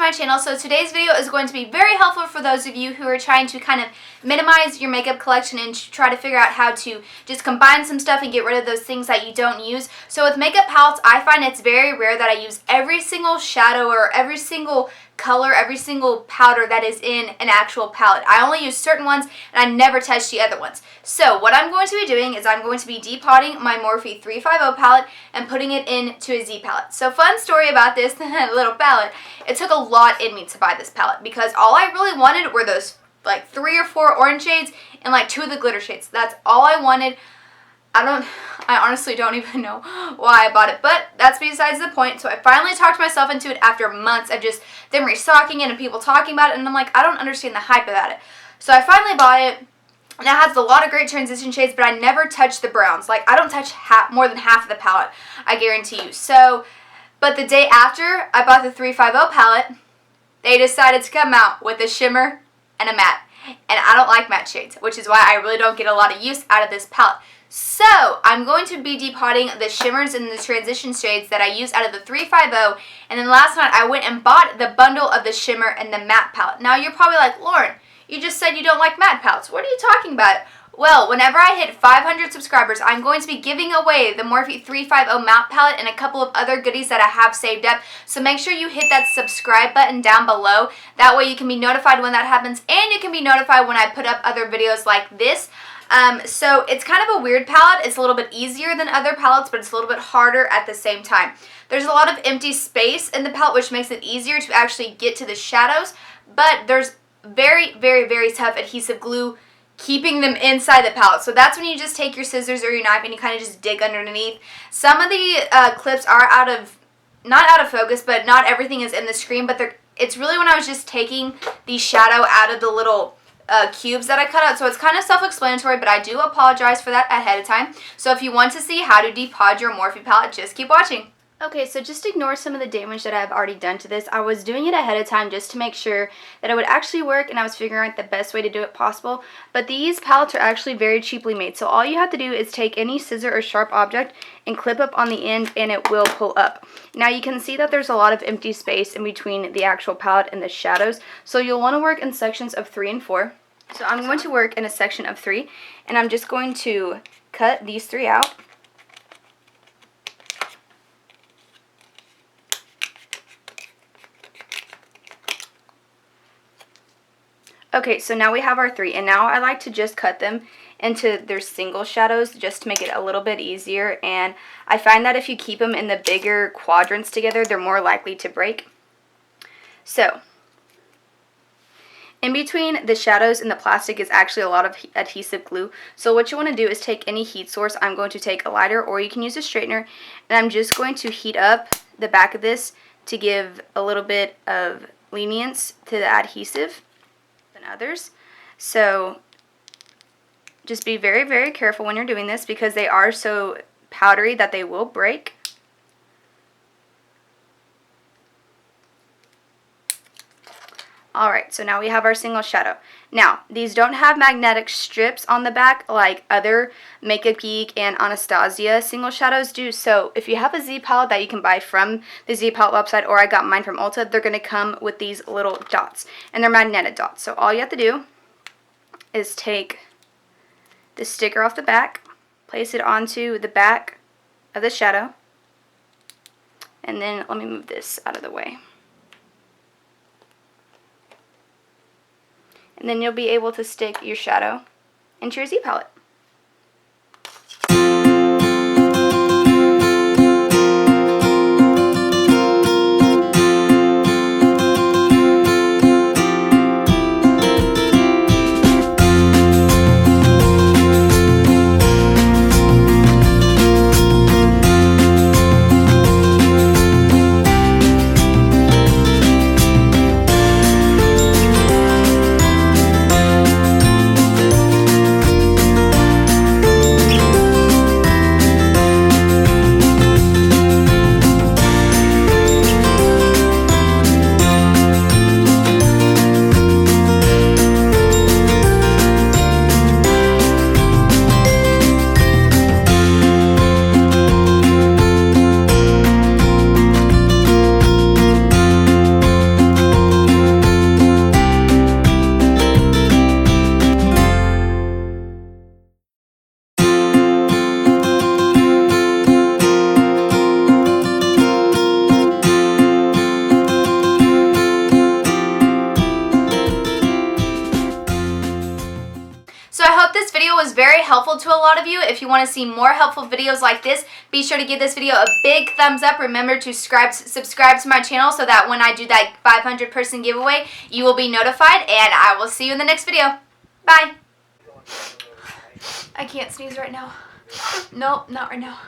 my channel. So today's video is going to be very helpful for those of you who are trying to kind of minimize your makeup collection and try to figure out how to just combine some stuff and get rid of those things that you don't use. So with makeup palettes, I find it's very rare that I use every single shadow or every single color, every single powder that is in an actual palette. I only use certain ones and I never touch the other ones. So what I'm going to be doing is I'm going to be depotting my Morphe 350 palette and putting it into a Z palette. So fun story about this little palette. It took a lot in me to buy this palette because all I really wanted were those like 3 or 4 orange shades and like 2 of the glitter shades. That's all I wanted. I honestly don't even know why I bought it, but that's besides the point. So I finally talked myself into it after months of just them restocking it and people talking about it, and I'm like, I don't understand the hype about it. So I finally bought it, and it has a lot of great transition shades, but I never touch the browns. Like, I don't touch more than half of the palette, I guarantee you. So, but the day after I bought the 350 palette, they decided to come out with a shimmer and a matte. And I don't like matte shades, which is why I really don't get a lot of use out of this palette. So, I'm going to be depotting the shimmers and the transition shades that I use out of the 350, and then last night I went and bought the bundle of the shimmer and the matte palette. Now, you're probably like, Lauren, you just said you don't like matte palettes. What are you talking about? Well, whenever I hit 500 subscribers, I'm going to be giving away the Morphe 350 matte palette and a couple of other goodies that I have saved up. So make sure you hit that subscribe button down below. That way you can be notified when that happens, and you can be notified when I put up other videos like this. So it's kind of a weird palette. It's a little bit easier than other palettes, but it's a little bit harder at the same time. There's a lot of empty space in the palette, which makes it easier to actually get to the shadows, but there's very, very, very tough adhesive glue keeping them inside the palette. So that's when you just take your scissors or your knife and you kind of just dig underneath. Some of the clips are not out of focus, but not everything is in the screen, but it's really when I was just taking the shadow out of the little cubes that I cut out. So it's kind of self-explanatory, but I do apologize for that ahead of time. So if you want to see how to depod your Morphe palette, just keep watching. Okay, so just ignore some of the damage that I've already done to this. I was doing it ahead of time just to make sure that it would actually work, and I was figuring out the best way to do it possible. But these palettes are actually very cheaply made, so all you have to do is take any scissor or sharp object and clip up on the end, and it will pull up. Now you can see that there's a lot of empty space in between the actual palette and the shadows, so you'll want to work in sections of 3 and 4. So I'm going to work in a section of 3, and I'm just going to cut these 3 out. Okay, so now we have our 3, and now I like to just cut them into their single shadows just to make it a little bit easier, and I find that if you keep them in the bigger quadrants together, they're more likely to break. So, in between the shadows and the plastic is actually a lot of adhesive glue, so what you want to do is take any heat source. I'm going to take a lighter, or you can use a straightener, and I'm just going to heat up the back of this to give a little bit of lenience to the adhesive than others. So just be very, very careful when you're doing this because they are so powdery that they will break. Alright, so now we have our single shadow. Now, these don't have magnetic strips on the back like other Makeup Geek and Anastasia single shadows do. So if you have a Z palette that you can buy from the Z palette website, or I got mine from Ulta, they're going to come with these little dots, and they're magnetic dots. So all you have to do is take the sticker off the back, place it onto the back of the shadow, and then let me move this out of the way. And then you'll be able to stick your shadow into your Z palette. this video was very helpful to a lot of you. If you want to see more helpful videos like this, be sure to give this video a big thumbs up. Remember to subscribe to my channel so that when I do that 500 person giveaway, you will be notified, and I will see you in the next video. Bye. I can't sneeze right now. Nope, not right now.